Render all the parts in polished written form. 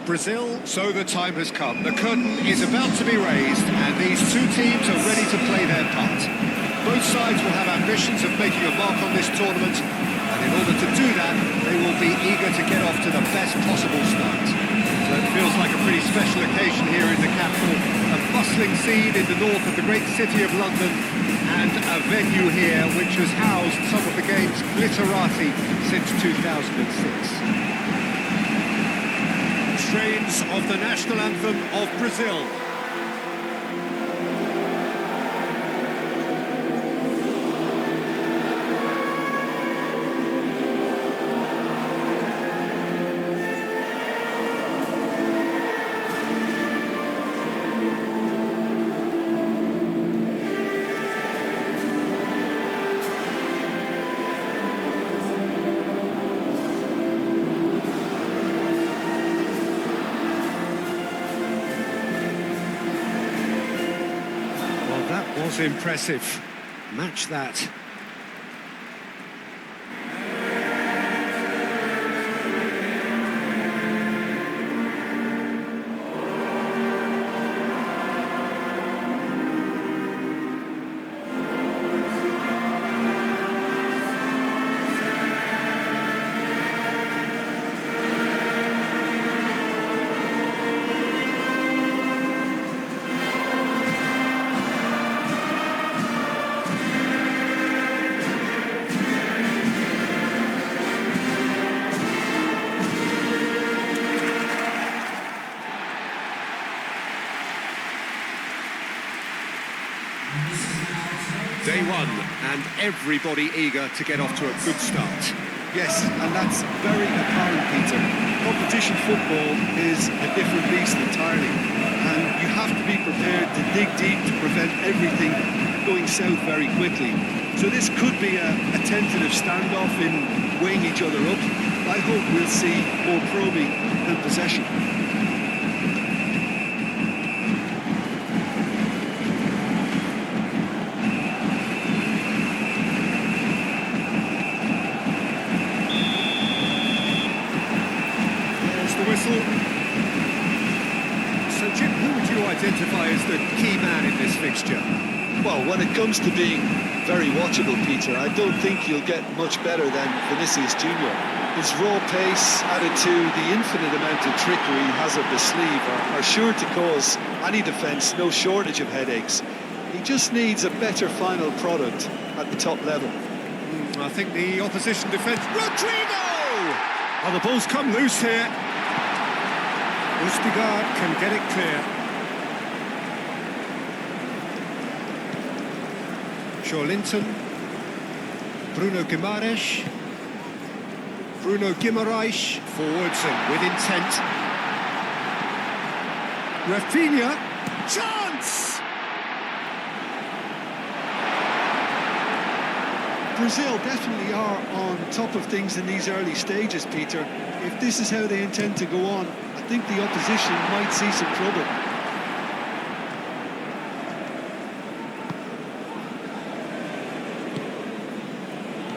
Brazil, so the time has come. The curtain is about to be raised, and these two teams are ready to play their part. Both sides will have ambitions of making a mark on this tournament, and in order to do that, they will be eager to get off to the best possible start. So it feels like a pretty special occasion here in the capital, a bustling scene in the north of the great city of London, and a venue here which has housed some of the game's glitterati since 2006. Strains of the national anthem of Brazil. Was impressive. Match that. Day one, and everybody eager to get off to a good start. Yes, and that's very apparent, Peter. Competition football is a different beast entirely, and you have to be prepared to dig deep to prevent everything going south very quickly. So this could be a tentative standoff in weighing each other up. I hope we'll see more probing than possession. Whistle. So, Jim, who would you identify as the key man in this fixture? Well, when it comes to being very watchable, Peter, I don't think you'll get much better than Vinicius Junior. His raw pace, added to the infinite amount of trickery he has up the sleeve, are sure to cause any defence no shortage of headaches. He just needs a better final product at the top level. I think the opposition defence... Rodrigo! Oh, the ball's come loose here. Ustigard can get it clear. Linton. Bruno Guimaraes. Bruno Guimaraes forwards and with intent. Rafinha. Chance! Brazil definitely are on top of things in these early stages, Peter. If this is how they intend to go on, I think the opposition might see some trouble.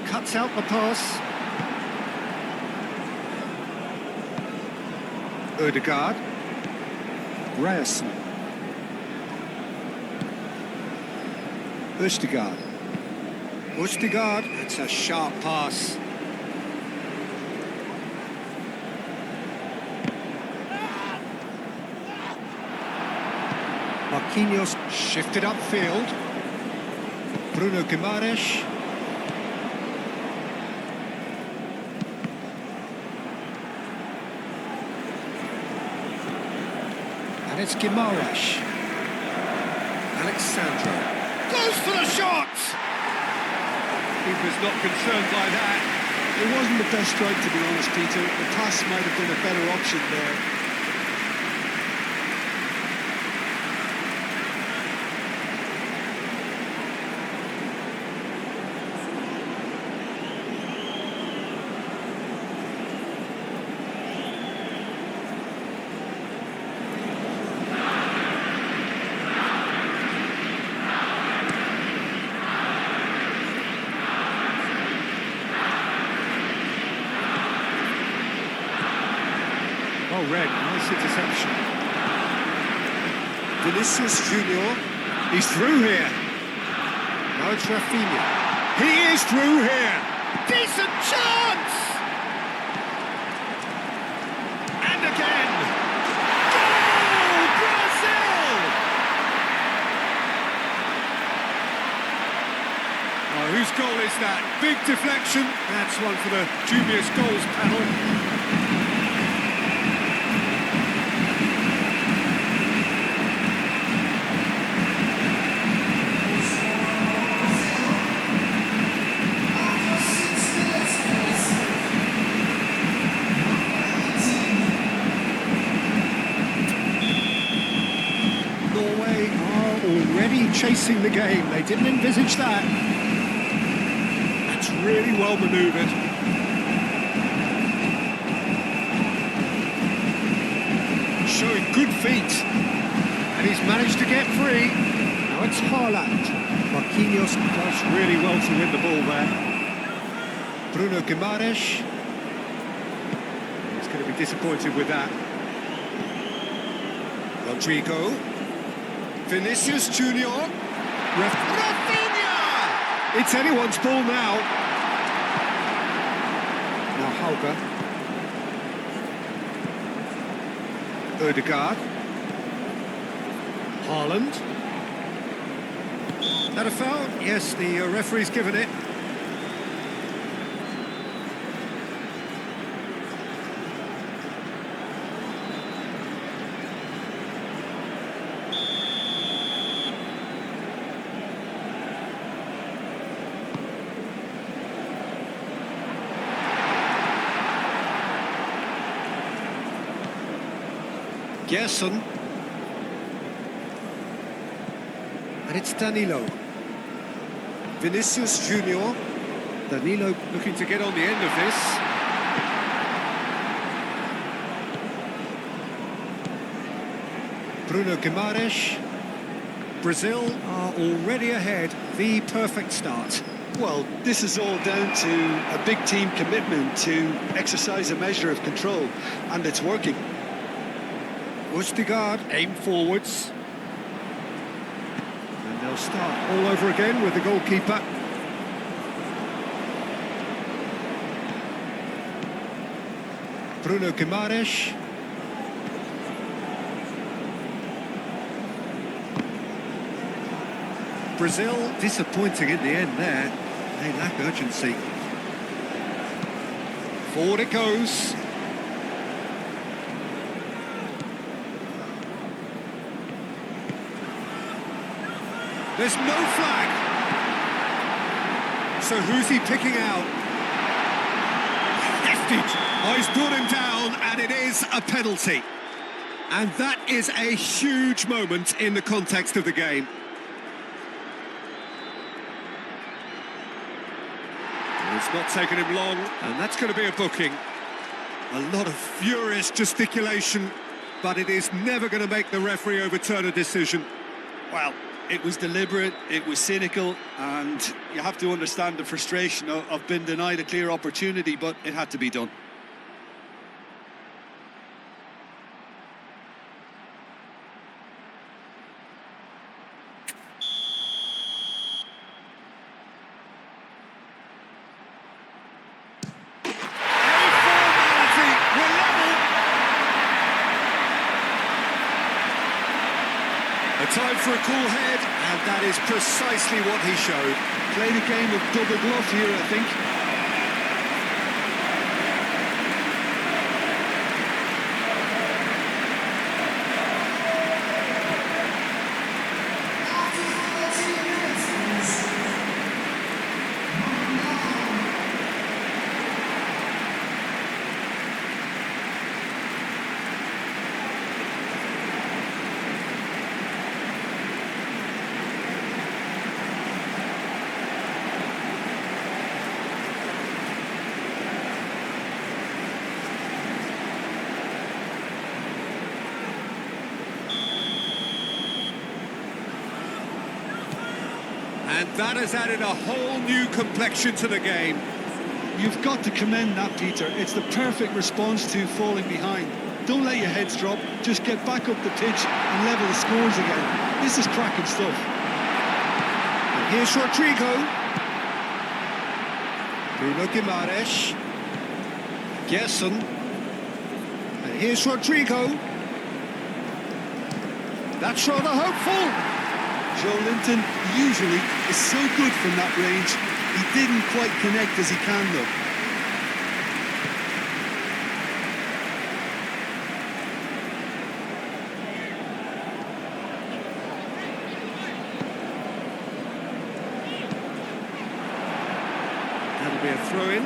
Cuts out the pass. Ødegaard. Ryerson. Ødegaard. Ødegaard, it's a sharp pass. Marquinhos shifted upfield. Bruno Guimaraes. And it's Guimaraes. Alexandro. Goes for the shot! Keeper's not concerned by that. It wasn't the best strike, to be honest, Peter. The pass might have been a better option there. well read, nice interception. Vinicius Junior. He's through here. Now it's Rafinha. He is through here. Decent chance! And again. Goal, Brazil! Oh, whose goal is that? Big deflection. That's one for the dubious goals panel. Norway are already chasing the game. They didn't envisage that. That's really well manoeuvred. Showing good feet. And he's managed to get free. Now it's Haaland. Marquinhos does really well to win the ball there. Bruno Guimaraes. He's going to be disappointed with that. Rodrigo. Vinicius Junior. Rafinha! It's anyone's ball now. Now Hauger. Ødegaard. Haaland. That a foul? Yes, the referee's given it. Gerson. And it's Danilo. Vinicius Junior. Danilo looking to get on the end of this. Bruno Guimaraes. Brazil are already ahead. The perfect start. Well, this is all down to a big team commitment to exercise a measure of control, and it's working. Ødegaard aim forwards. And they'll start all over again with the goalkeeper. Bruno Guimaraes. Brazil disappointing in the end there. They lack urgency. Forward it goes. There's no flag. So who's he picking out? Hefty. Oh, he's brought him down, and it is a penalty. And that is a huge moment in the context of the game. And it's not taken him long, and that's going to be a booking. A lot of furious gesticulation, but it is never going to make the referee overturn a decision. Well, it was deliberate, it was cynical, and you have to understand the frustration of being denied a clear opportunity, but it had to be done. A time for a cool head, and that is precisely what he showed. Played a game of double glove here, I think. And that has added a whole new complexion to the game. You've got to commend that, Peter. It's the perfect response to falling behind. Don't let your heads drop, just get back up the pitch and level the scores again. This is cracking stuff. And here's Rodrigo. Bruno Guimaraes. Gerson. And here's Rodrigo. That's rather hopeful. Joe Linton usually is so good from that range. He didn't quite connect as he can, though. That'll be a throw-in.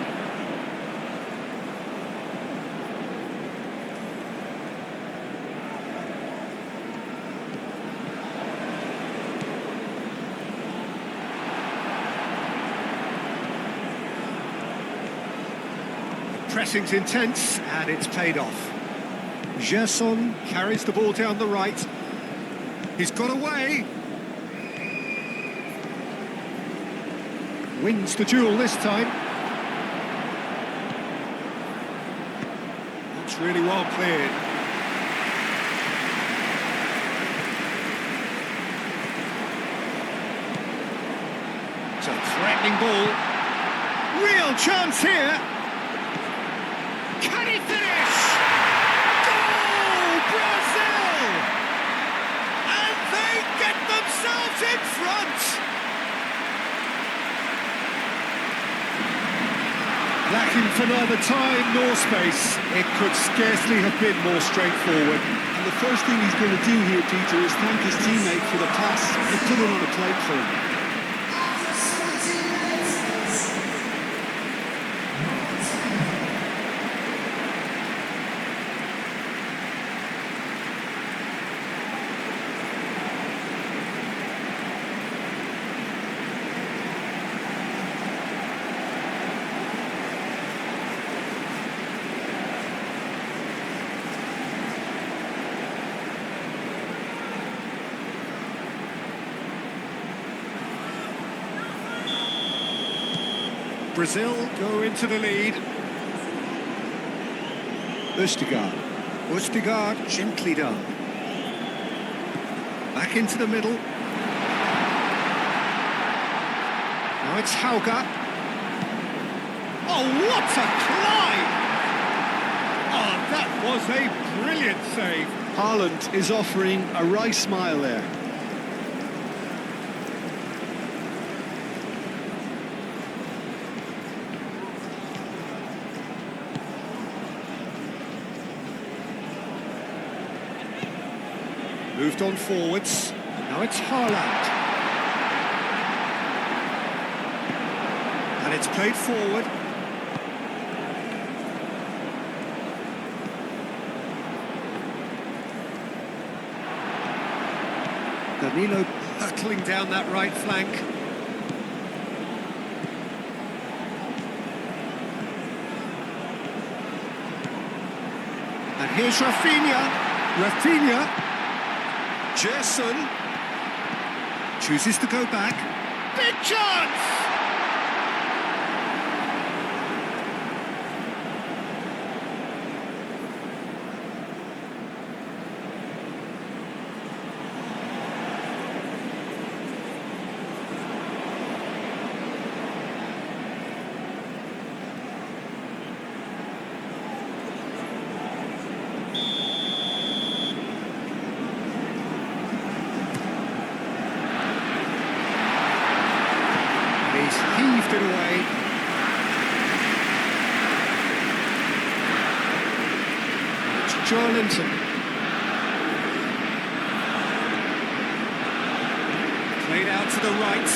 Pressing's intense, and it's paid off. Gerson carries the ball down the right. He's got away. Wins the duel this time. That's really well cleared. It's a threatening ball. Real chance here. Can he finish? Goal, Brazil! And they get themselves in front. Lacking for neither time nor space, it could scarcely have been more straightforward. And the first thing he's going to do here, Peter, is thank his teammate for the pass and put it on a plate for him. Brazil go into the lead. Østigard. Østigard gently done. Back into the middle. Now it's Hauga. Oh, what a climb! Oh, that was a brilliant save. Haaland is offering a wry smile there. Moved on forwards. Now it's Haaland. And it's played forward. Danilo hurtling down that right flank. And here's Rafinha. Rafinha. Gerson chooses to go back. Big chance! Heaved it away. It's Joe Linton. Played out to the right.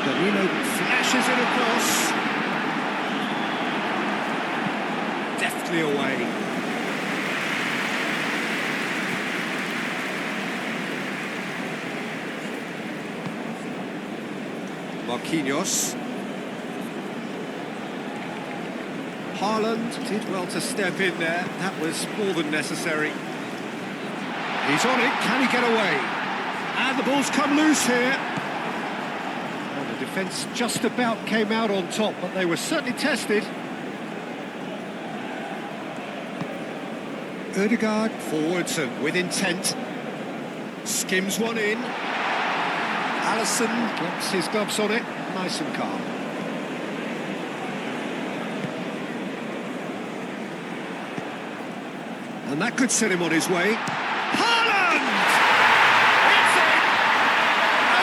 Danilo flashes it across. Deftly away. Marquinhos. Haaland did well to step in there. That was more than necessary. He's on it. Can he get away? And the ball's come loose here. Well, the defender defence just about came out on top, but they were certainly tested. Ødegaard forwards and with intent. Skims one in. Alisson drops his gloves on it, nice and calm. And that could set him on his way. Haaland! It's in!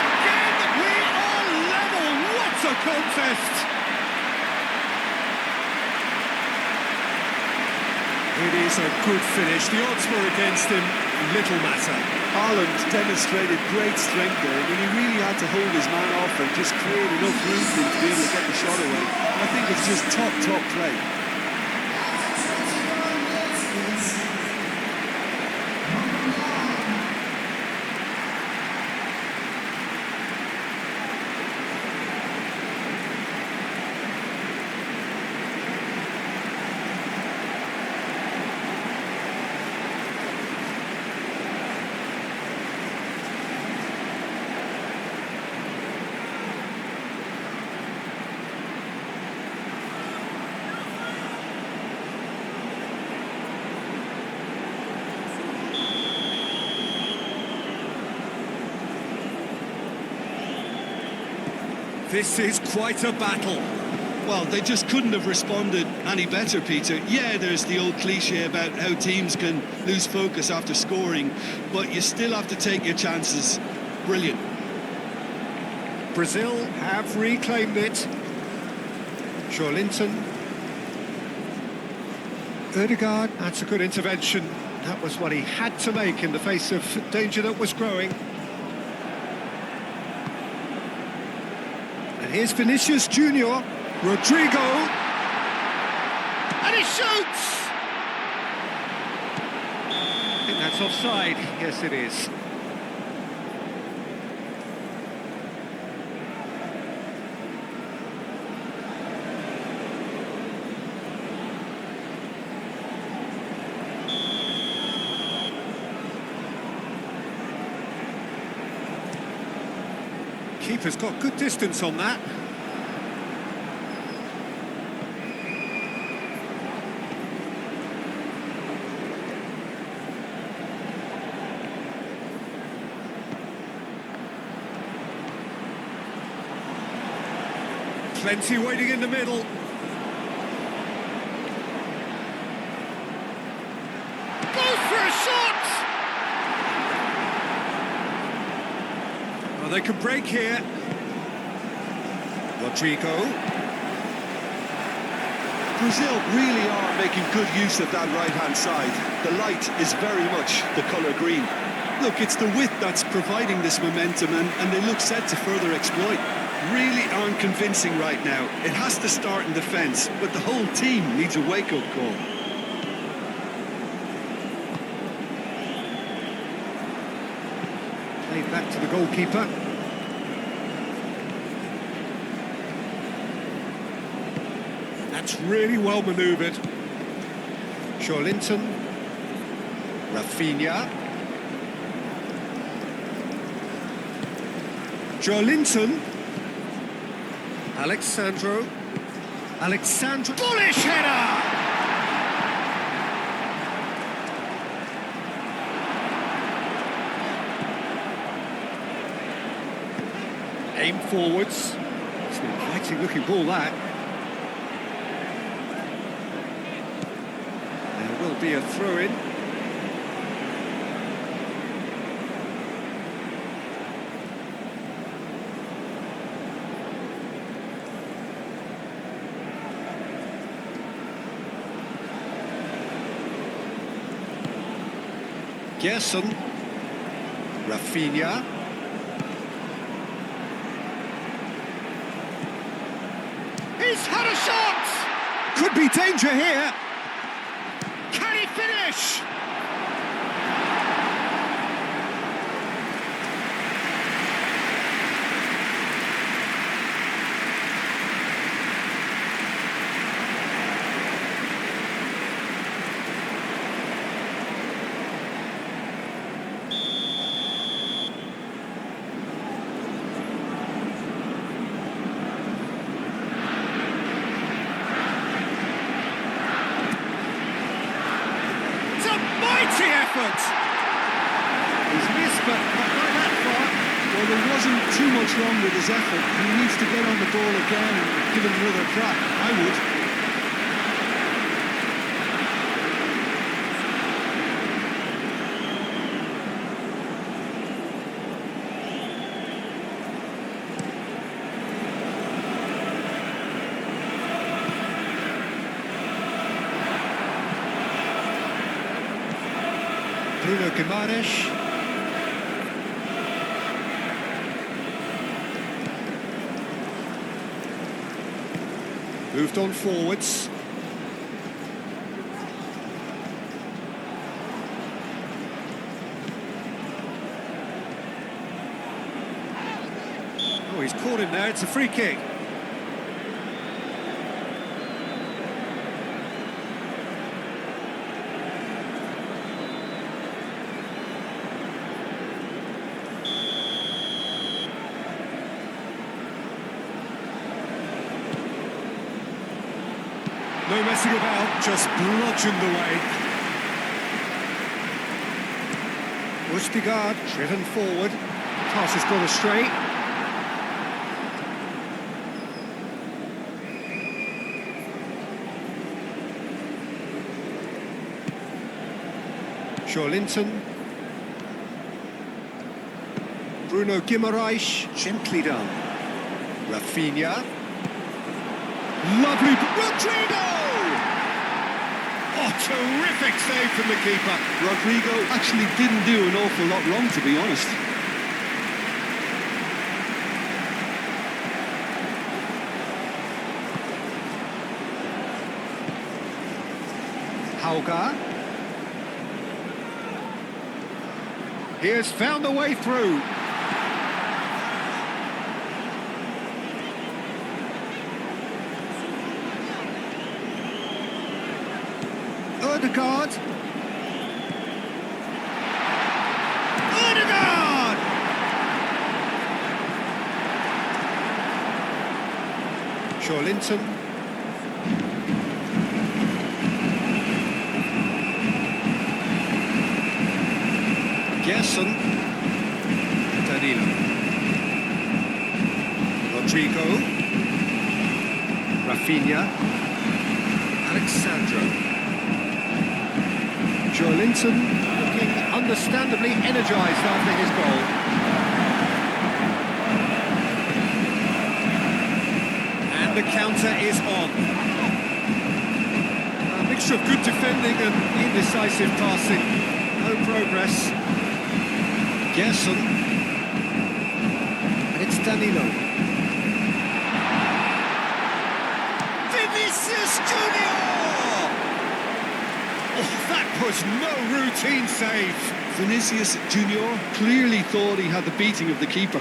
Again, we are level! What a contest! It is a good finish. The odds were against him, little matter. Haaland demonstrated great strength there. I mean, he really had to hold his man off and just create enough room for him to be able to get the shot away. I think it's just top play. This is quite a battle. Well, they just couldn't have responded any better, Peter. Yeah, there's the old cliche about how teams can lose focus after scoring, but you still have to take your chances. Brilliant. Brazil have reclaimed it. Joelinton. Ødegaard, that's a good intervention. That was what he had to make in the face of danger that was growing. And here's Vinicius Junior. Rodrigo. And he shoots! I think that's offside. Yes, it is. Keeper's got good distance on that. Plenty waiting in the middle. Goes for a shot! Well, they can break here. Rodrigo. Brazil really are making good use of that right-hand side. The light is very much the colour green. Look, it's the width that's providing this momentum, and they look set to further exploit. Really aren't convincing right now. It has to start in defence, but the whole team needs a wake-up call. Played back to the goalkeeper. That's really well manoeuvred. Joelinton. Rafinha. Joelinton. Alexandro. Bullish header! Aim forwards. It's an inviting looking ball, that. There will be a throw-in. Gerson. Rafinha. He's had a shot! Could be danger here. Can he finish? Mighty effort! He's missed, but not by that far. Well, there wasn't too much wrong with his effort. He needs to get on the ball again and give it another crack. I would. Bruno Guimaraes. Moved on forwards. Oh, he's caught him there. It's a free kick. No messing about, just bludgeoned away. Ustigard driven forward. Pass has gone astray. Linton. Bruno Guimaraes, gently done. Rafinha. Lovely. Rodrigo! Oh, terrific save from the keeper. Rodrigo actually didn't do an awful lot wrong, to be honest. Hauga. He has found a way through. Ødegaard. Ødegaard! Linton. Gerson. Danilo. Rodrigo. Rafinha. Alexandro. Linton looking understandably energised after his goal. And the counter is on. A mixture of good defending and indecisive passing. No progress. Gerson. And it's Danilo. Vinicius Junior! Oh, that was no routine save. Vinicius Junior clearly thought he had the beating of the keeper.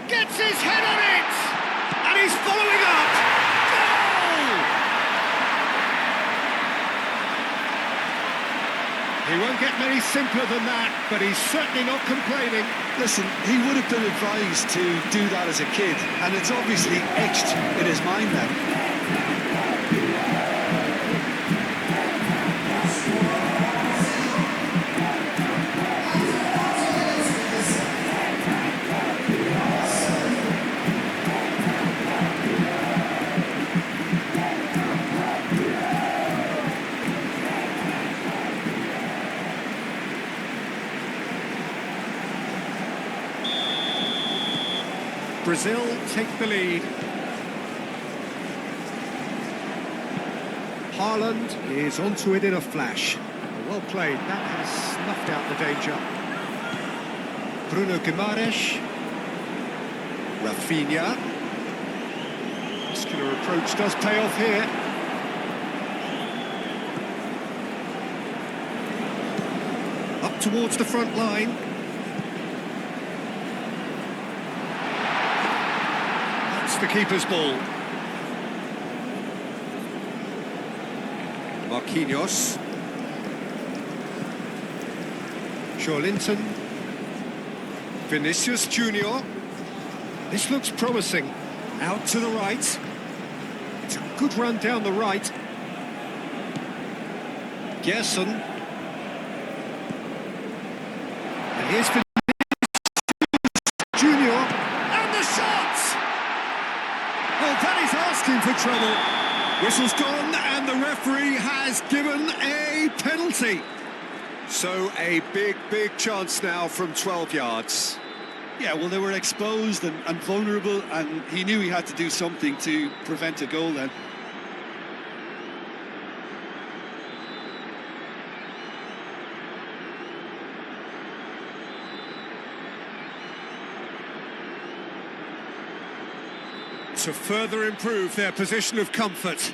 Gets his head on it! And he's following up! Goal! He won't get many simpler than that, but he's certainly not complaining. Listen, he would have been advised to do that as a kid, and it's obviously etched in his mind now. Brazil take the lead. Haaland is onto it in a flash. Well played, that has snuffed out the danger. Bruno Guimaraes. Rafinha. Muscular approach does pay off here. Up towards the front line. it's the keeper's ball. Marquinhos. Joelinton. Vinicius Junior. This looks promising. Out to the right. It's a good run down the right. Gerson. And here's Vinicius Junior. And the shot! Well, that is asking for trouble. Whistle's gone and the referee has given a penalty. So a big chance now from 12 yards. Yeah, well, they were exposed and vulnerable, and he knew he had to do something to prevent a goal then. To further improve their position of comfort.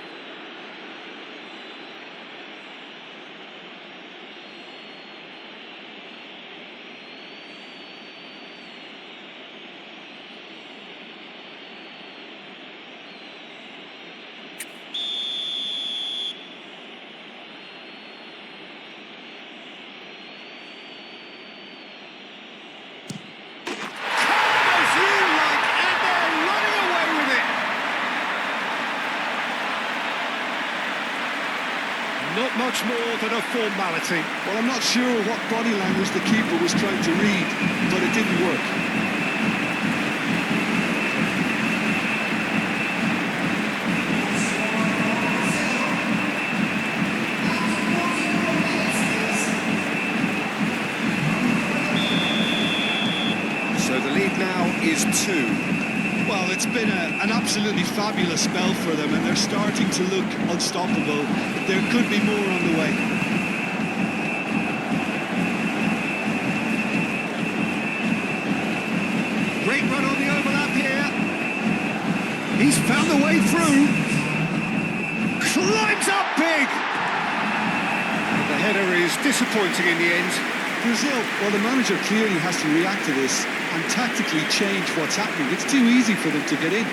Not much more than a formality. Well, I'm not sure what body language the keeper was trying to read, but it didn't work. So the lead now is 2. Well, it's been an absolutely fabulous spell for them, and they're starting to look unstoppable. There could be more on the way. Great run on the overlap here. He's found a way through. Climbs up big. And the header is disappointing in the end. Brazil, well, the manager clearly has to react to this and tactically change what's happening. It's too easy for them to get in.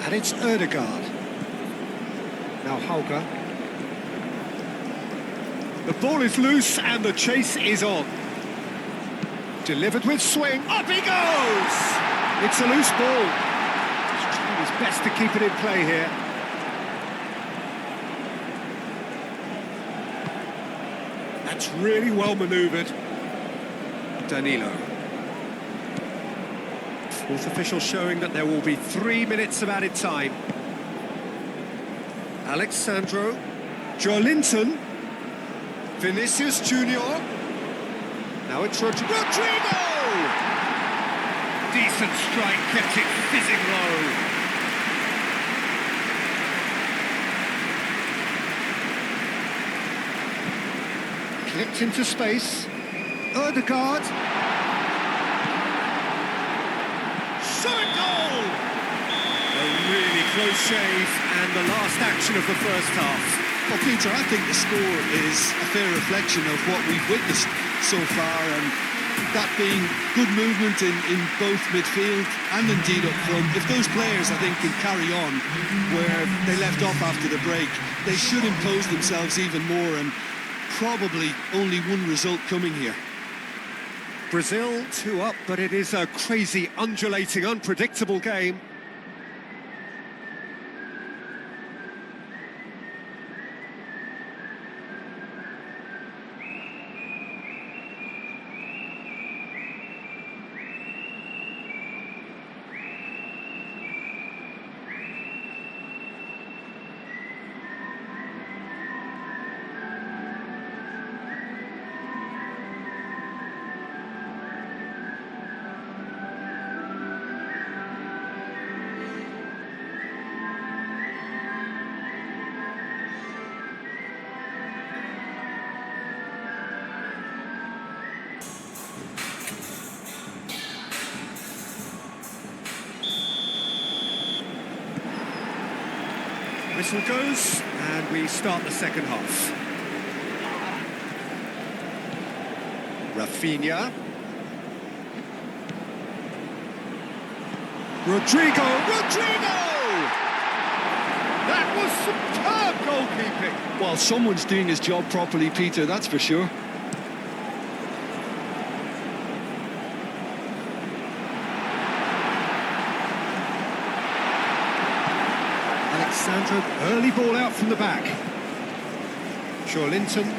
And it's Ødegaard. Now Holger. The ball is loose and the chase is on. Delivered with swing. Up he goes! It's a loose ball. He's trying his best to keep it in play here. That's really well manoeuvred. Danilo. Fourth official showing that there will be 3 minutes of added time. Alexandro. Joelinton. Vinicius Junior. Now it's Rodrigo! Decent strike, kept it fizzing low. Clipped into space. Ødegaard. Shot a goal! A really close shave and the last action of the first half. Well, Peter, I think the score is a fair reflection of what we've witnessed so far, and that being good movement in both midfield and indeed up front. If those players, I think, can carry on where they left off after the break, they should impose themselves even more, and probably only one result coming here. Brazil 2 up, but it is a crazy, undulating, unpredictable game. Whistle goes, and we start the second half. Rafinha. Rodrigo! That was superb goalkeeping. Well, someone's doing his job properly, Peter, that's for sure. Alexandro, early ball out from the back. Linton.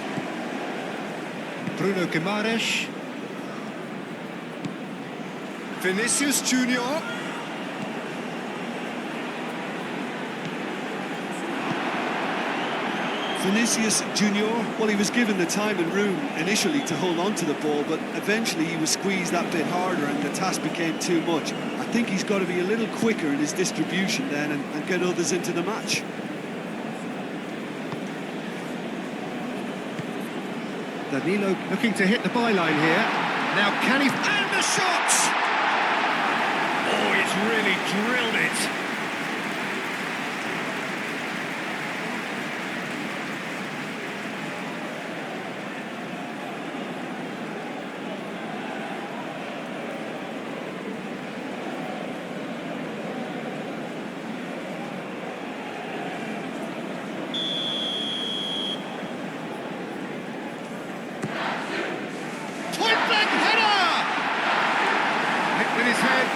Bruno Guimaraes. Vinicius Junior. Vinicius Junior, well, he was given the time and room initially to hold on to the ball, but eventually he was squeezed that bit harder and the task became too much. I think he's got to be a little quicker in his distribution then and get others into the match. Danilo looking to hit the byline here. Now can he... And the shot! Oh, he's really drilled it.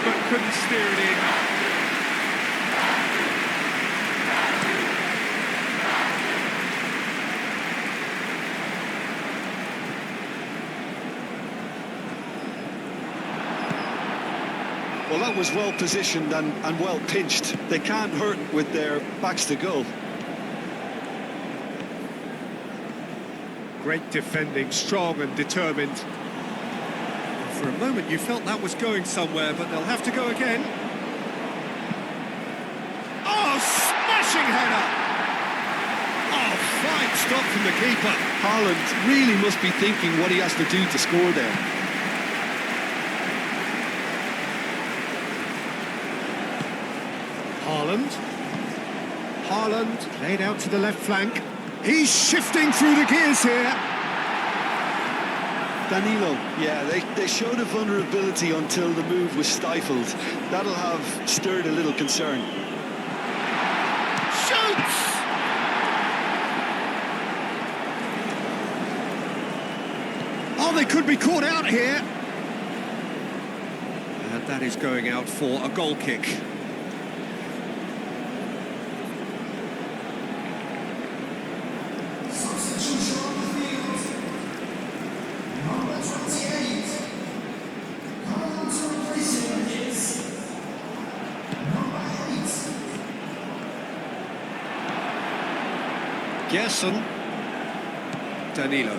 But couldn't steer it in. Well, that was well positioned and well pinched. They can't hurt with their backs to goal. Great defending, strong and determined. For a moment you felt that was going somewhere, but they'll have to go again. Oh, smashing header! Oh, fine stop from the keeper. Haaland really must be thinking what he has to do to score there. Haaland played out to the left flank. He's shifting through the gears here. Danilo, yeah, they showed a vulnerability until the move was stifled. That'll have stirred a little concern. Shoots! Oh, they could be caught out here. And that is going out for a goal kick. Gerson. Danilo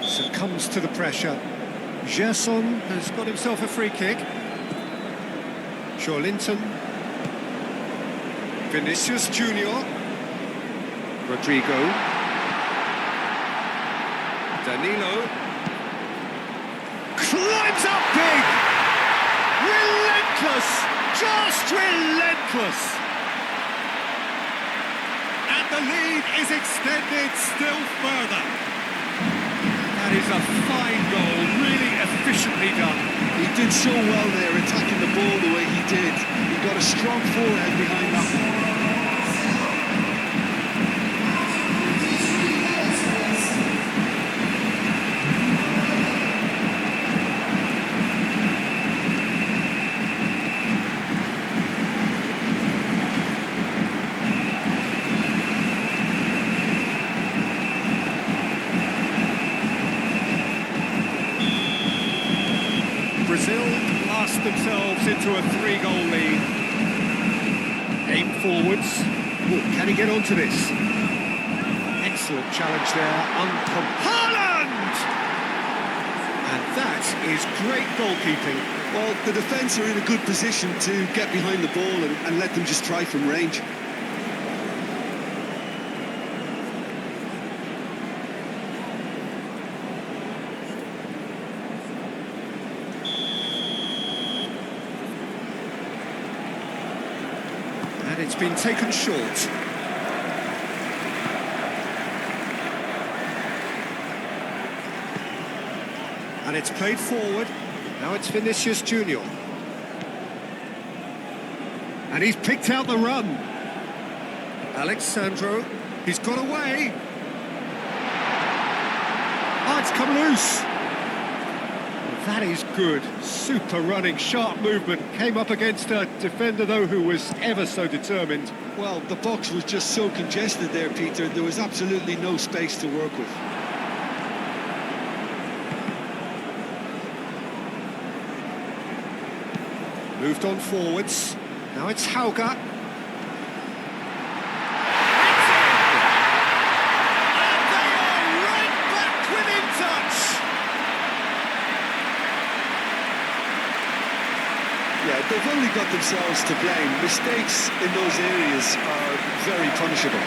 succumbs to the pressure. Gerson has got himself a free kick. Linton. Vinicius Junior. Rodrigo. Danilo. Climbs up big! Relentless! Just relentless! The lead is extended still further. That is a fine goal, really efficiently done. He did so well there, attacking the ball the way he did. He got a strong forehead behind that one. Brazil blast themselves into a 3-goal lead. Aim forwards. Ooh, can he get onto this? Excellent challenge there. Haaland! And that is great goalkeeping. Well, the defence are in a good position to get behind the ball and let them just try from range. And it's been taken short. And it's played forward. Now it's Vinicius Junior. And he's picked out the run. Alexandro, he's got away. Oh, it's come loose. That is good. Super running, sharp movement. Came up against a defender, though, who was ever so determined. Well, the box was just so congested there, Peter. There was absolutely no space to work with. Moved on forwards. Now it's Hauga. Yeah, they've only got themselves to blame. Mistakes in those areas are very punishable.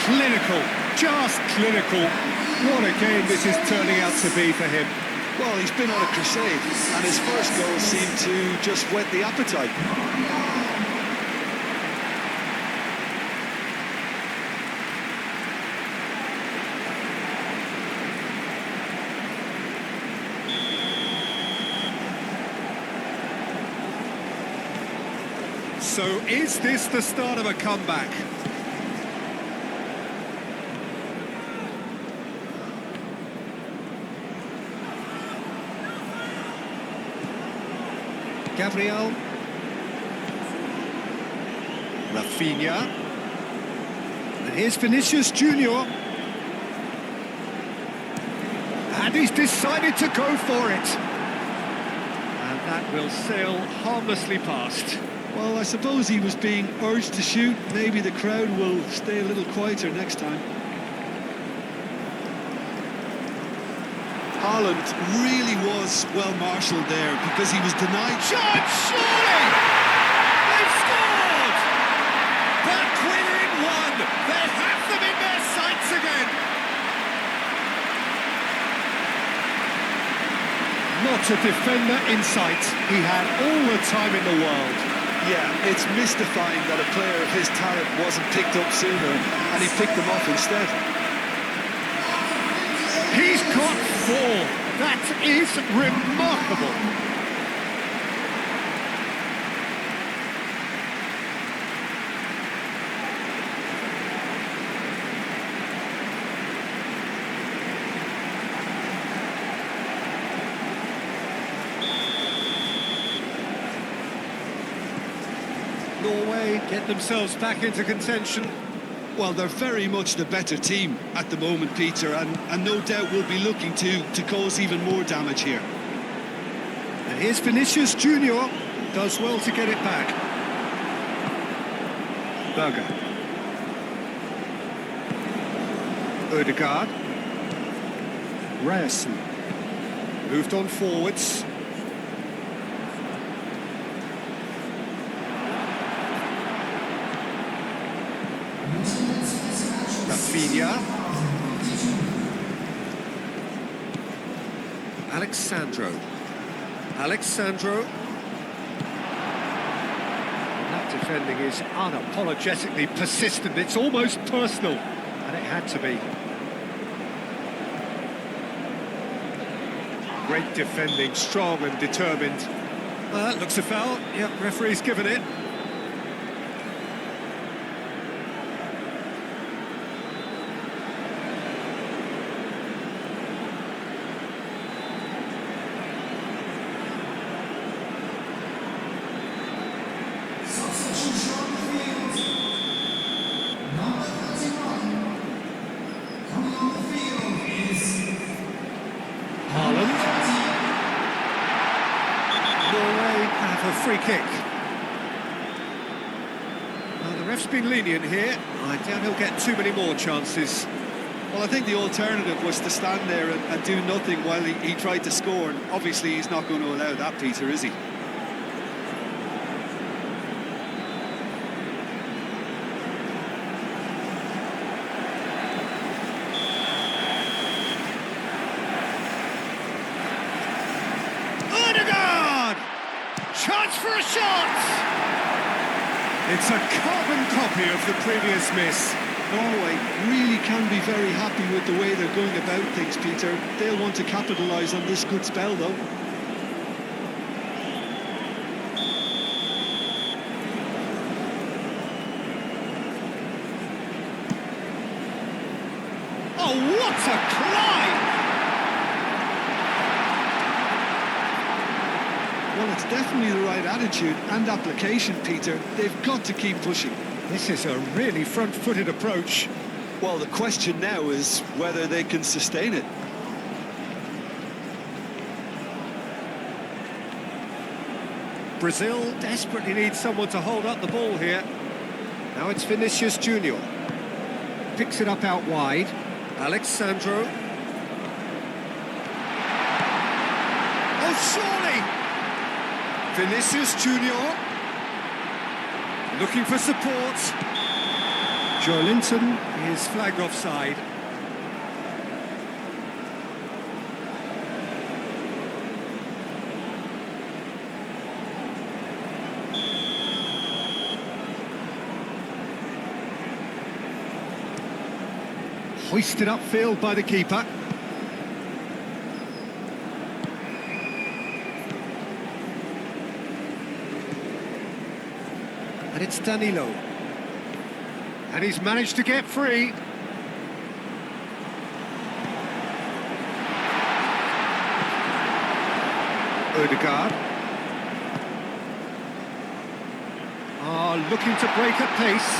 Clinical, just clinical. What a game this is turning out to be for him. Well, he's been on a crusade, and his first goal seemed to just whet the appetite. So is this the start of a comeback? Gabriel. Rafinha. And here's Vinicius Junior. And he's decided to go for it. And that will sail harmlessly past. Well, I suppose he was being urged to shoot. Maybe the crowd will stay a little quieter next time. Haaland really was well marshalled there because he was denied. Shot, surely! They've scored! Back within one! They have them in their sights again! Not a defender in sight. He had all the time in the world. Yeah, it's mystifying that a player of his talent wasn't picked up sooner, and he picked them off instead. He's got 4. That is remarkable. Norway get themselves back into contention. Well, they're very much the better team at the moment, Peter, and no doubt will be looking to cause even more damage here. And here's Vinicius Junior. Does well to get it back. Berger. Ødegaard. Ryerson. Moved on forwards. Rafinha. Alexandro. And that defending is unapologetically persistent. It's almost personal, and it had to be. Great defending, strong and determined. That looks a foul. Yep, referee's given it. A free kick. The ref's been lenient here. I doubt he'll get too many more chances. Well, I think the alternative was to stand there and do nothing while he tried to score, and obviously he's not going to allow that, Peter, is he? Chance for a shot! It's a carbon copy of the previous miss. Norway really can be very happy with the way they're going about things, Peter. They'll want to capitalise on this good spell, though. Oh, what a climb! Well, it's definitely the right attitude and application, Peter. They've got to keep pushing. This is a really front-footed approach. Well, the question now is whether they can sustain it. Brazil desperately needs someone to hold up the ball here. Now it's Vinicius Junior. Picks it up out wide. Alexandro. Oh, surely! Vinicius Junior. Looking for support. Joelinton is flagged offside. Hoisted upfield by the keeper. And it's Danilo. And he's managed to get free. Odegaard. Looking to break at pace.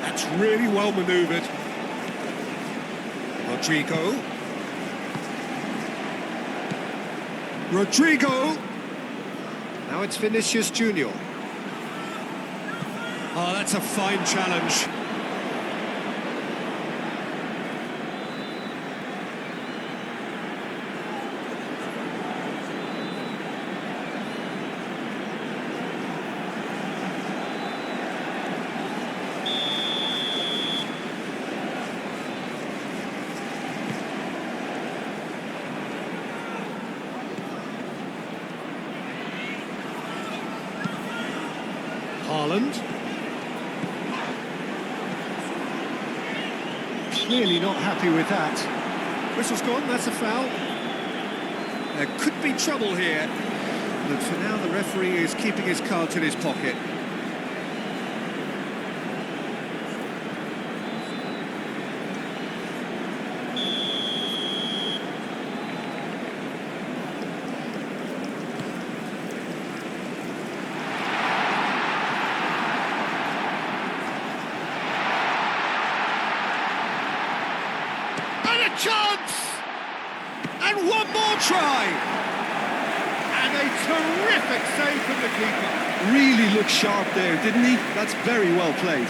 That's really well manoeuvred. Rodrigo. Now it's Vinicius Junior. Oh, that's a fine challenge. Haaland. Clearly not happy with that. Whistle's gone, that's a foul. There could be trouble here. But for now, the referee is keeping his cards in his pocket. Chance! And one more try! And a terrific save from the keeper. Really looked sharp there, didn't he? That's very well played.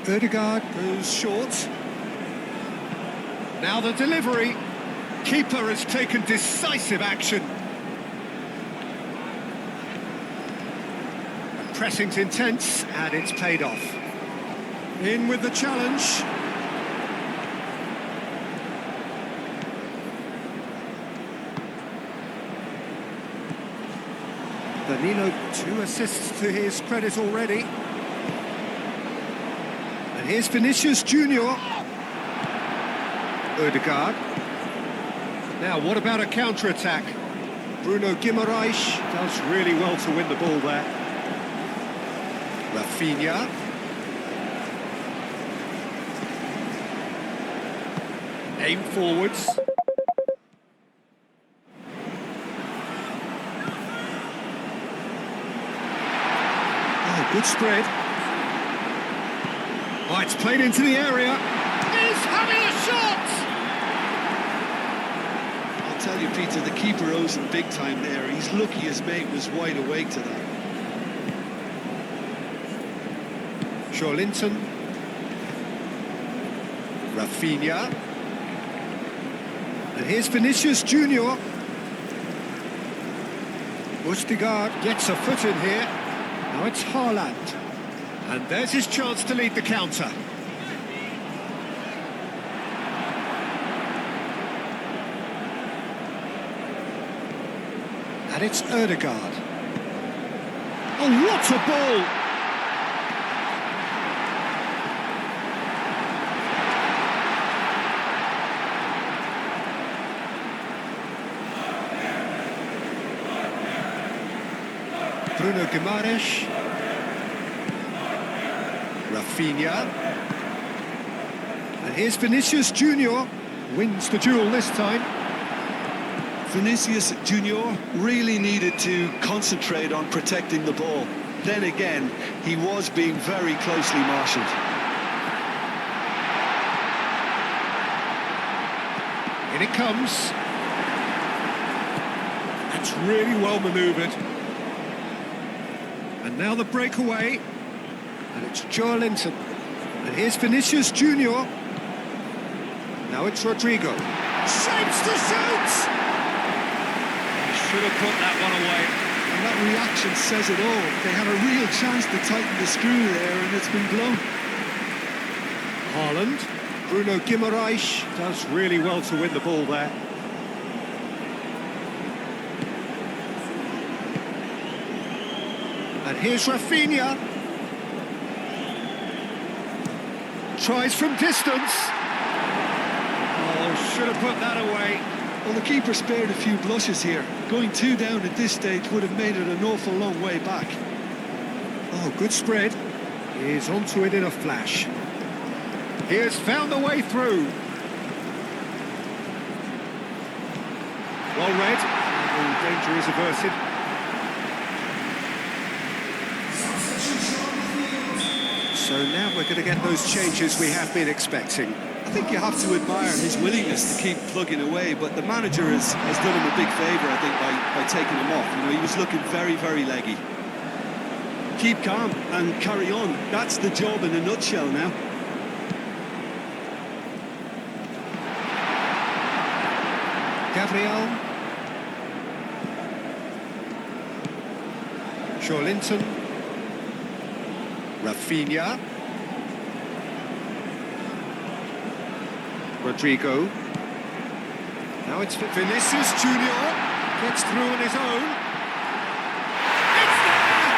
Odegaard goes short. Now the delivery. Keeper has taken decisive action. The pressing's intense and it's paid off. In with the challenge. Danilo, 2 assists to his credit already. Here's Vinicius Junior. Odegaard. Now, what about a counter-attack? Bruno Guimaraes does really well to win the ball there. Rafinha. Aim forwards. Oh, good spread. Oh, it's played into the area. He's having a shot! I'll tell you, Peter, the keeper owes him big time there. He's lucky his mate was wide awake to that. Joelinton. Rafinha. And here's Vinicius Junior. Ødegaard gets a foot in here. Now it's Haaland. And there's his chance to lead the counter. And it's Ødegaard. Oh, what a ball! Bruno Guimaraes. Rafinha. And here's Vinicius Junior. Wins the duel this time. Vinicius Junior really needed to concentrate on protecting the ball. Then again, he was being very closely marshalled. In it comes. That's really well manoeuvred. And now the breakaway. And it's Joelinton. And here's Vinicius Junior. Now it's Rodrigo. Shapes to shoot! Should have put that one away. And that reaction says it all. They had a real chance to tighten the screw there, and it's been blown. Haaland. Bruno Guimaraes does really well to win the ball there. And here's Rafinha. Tries from distance. Oh, should have put that away. Well, the keeper spared a few blushes here. Going 2 down at this stage would have made it an awful long way back. Oh, good spread. He's onto it in a flash. He has found the way through. Well read. All danger is averted. So now we're going to get those changes we have been expecting. I think you have to admire his willingness to keep plugging away, but the manager has done him a big favour, I think, by taking him off. You know, he was looking very, very leggy. Keep calm and carry on. That's the job in a nutshell now. Gabriel. Joelinton. Rafinha. Rodrigo. Now it's Vinicius Junior. Gets through on his own. It's there!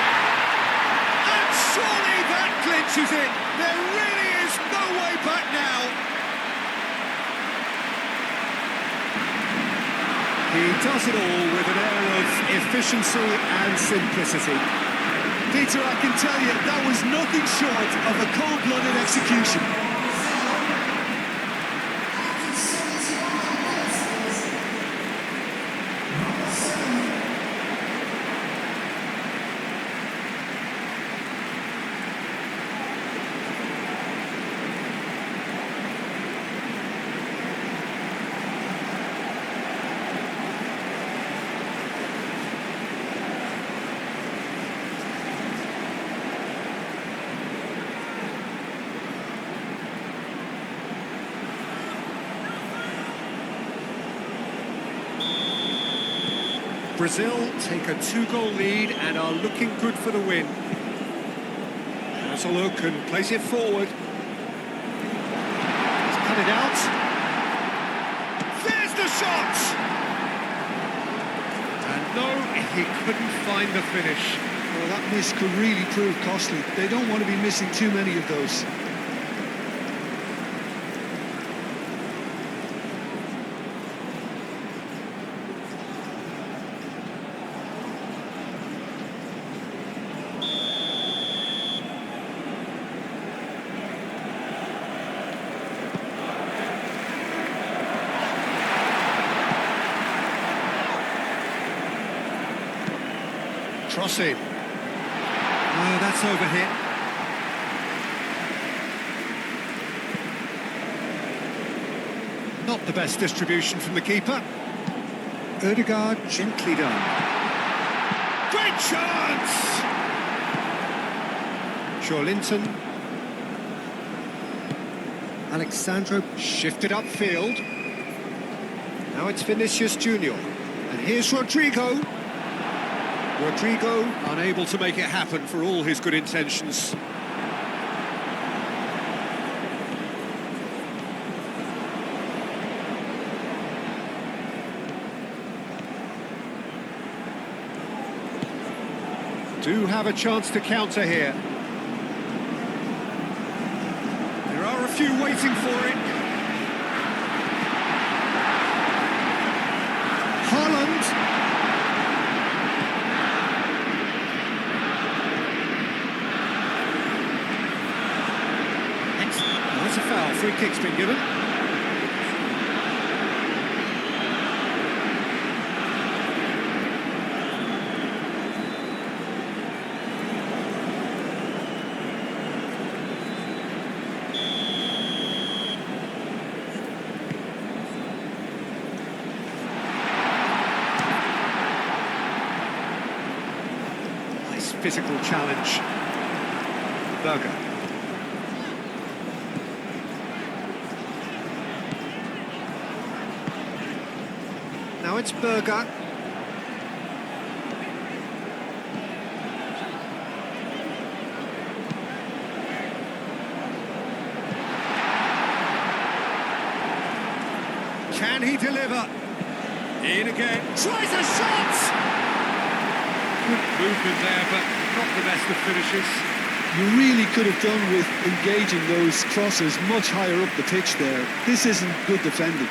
And surely that clinches it. There really is no way back now. He does it all with an air of efficiency and simplicity. Peter, I can tell you, that was nothing short of a cold-blooded execution. Brazil take a 2-goal lead and are looking good for the win. Has a look and plays it forward. He's cut it out. There's the shot! And no, he couldn't find the finish. Well, that miss could really prove costly. They don't want to be missing too many of those. Crossing. Oh, that's overhit. Not the best distribution from the keeper. Ødegaard gently done. Great chance! Joelinton. Alexandro shifted upfield. Now it's Vinicius Junior. And here's Rodrigo. Rodrigo unable to make it happen for all his good intentions. Do have a chance to counter here. There are a few waiting for it. Haaland. That's a foul. Free kick's been given. Physical challenge. Berger. Now it's Berger. Can he deliver? In again. Tries a shot! Good movement there, but not the best of finishes. You really could have done with engaging those crosses much higher up the pitch there. This isn't good defending.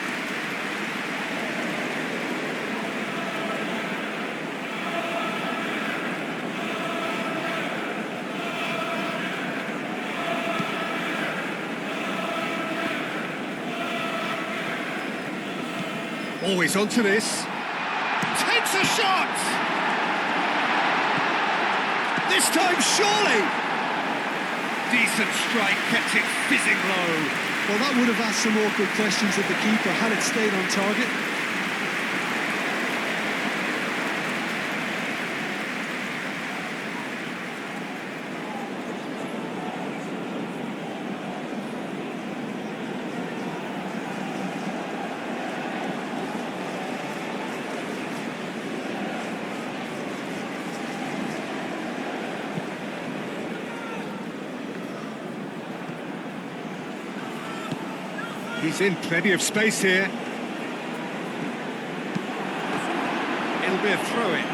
Always onto this. Takes a shot! This time, surely! Decent strike, kept it fizzing low. Well, that would have asked some awkward questions of the keeper had it stayed on target. He's in plenty of space here. It'll be a throw-in.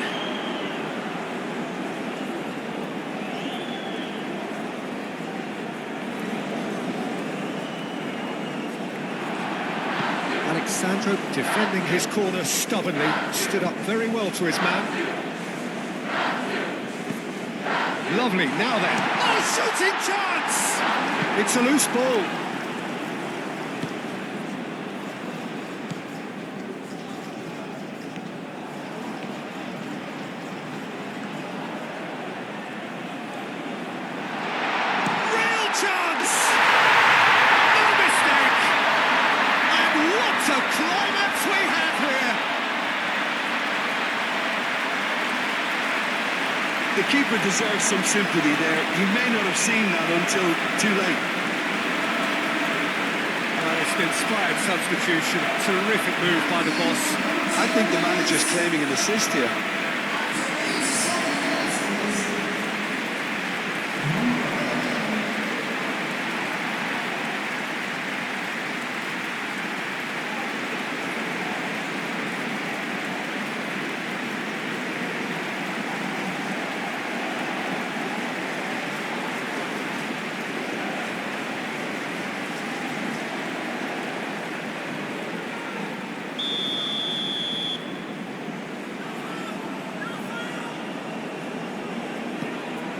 Alexandro defending his corner stubbornly, stood up very well to his man. Lovely, now then. Oh, shooting chance! It's a loose ball. The keeper deserves some sympathy there. He may not have seen that until too late. It's an inspired substitution. Terrific move by the boss. I think the manager's claiming an assist here.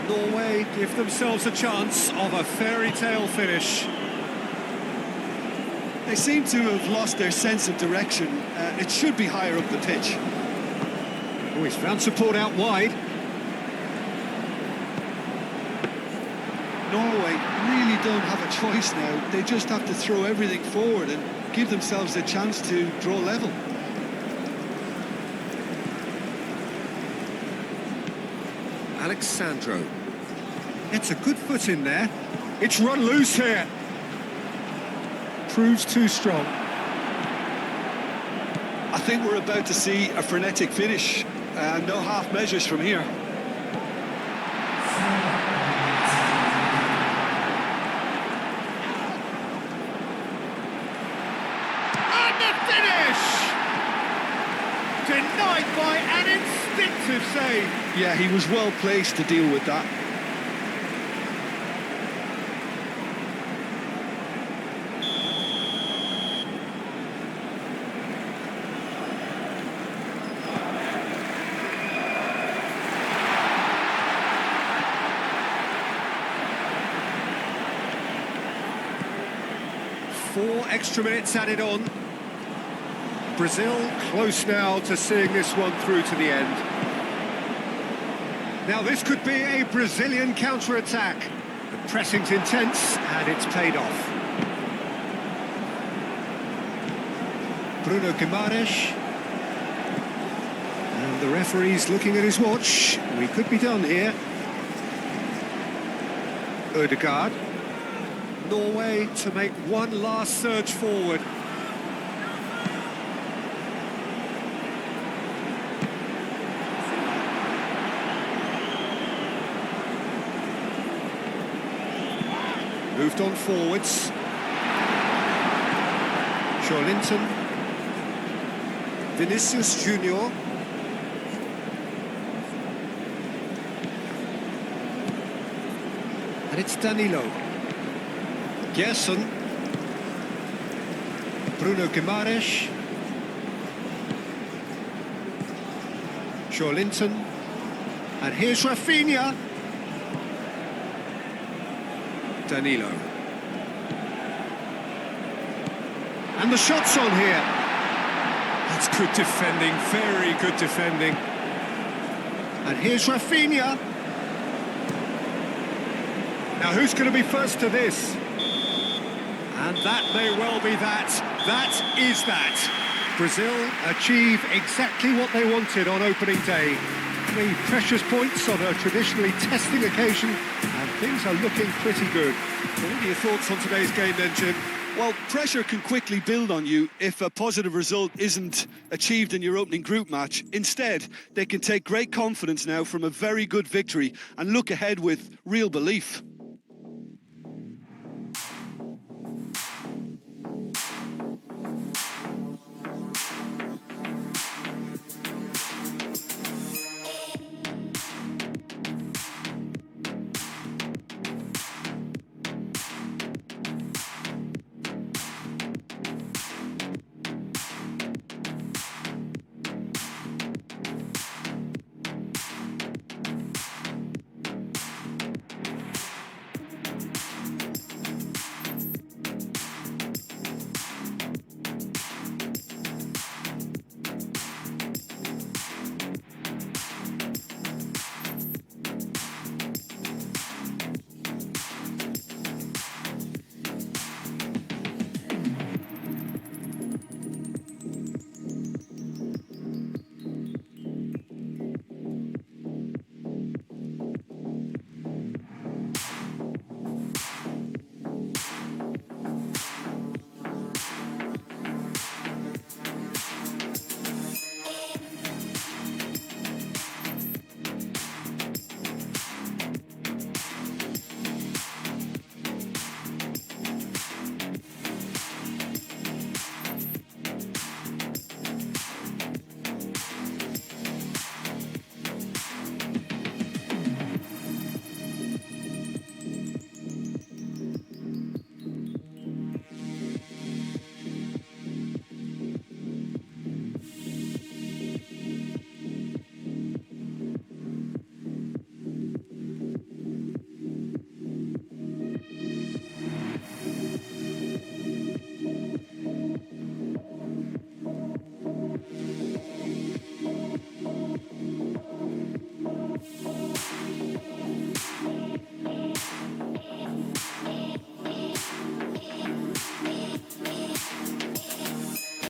Norway give themselves a chance of a fairy tale finish. They seem to have lost their sense of direction. It should be higher up the pitch. Oh, he's found support out wide. Norway really don't have a choice now. They just have to throw everything forward and give themselves a chance to draw level. Alexandro. It's a good foot in there. It's run loose here. proves too strong. I think we're about to see a frenetic finish. No half measures from here. And the finish! Denied by an instinctive save. Yeah, he was well placed to deal with that. Four extra minutes added on. Brazil close now to seeing this one through to the end. Now this could be a Brazilian counter-attack. The pressing's intense and it's paid off. Bruno Guimaraes. And the referee's looking at his watch. We could be done here. Odegaard. Norway to make one last surge forward. Moved on forwards. Linton. Vinicius Junior. And it's Danilo. Gerson. Bruno Guimaraes. Linton. And here's Rafinha. Danilo. And the shot's on here. That's good defending, very good defending. And here's Rafinha. Now who's going to be first to this? And that may well be that. That is that. Brazil achieve exactly what they wanted on opening day. 3 precious points on a traditionally testing occasion, and things are looking pretty good. So what are your thoughts on today's game then, Jim? Well, pressure can quickly build on you if a positive result isn't achieved in your opening group match. Instead, they can take great confidence now from a very good victory and look ahead with real belief.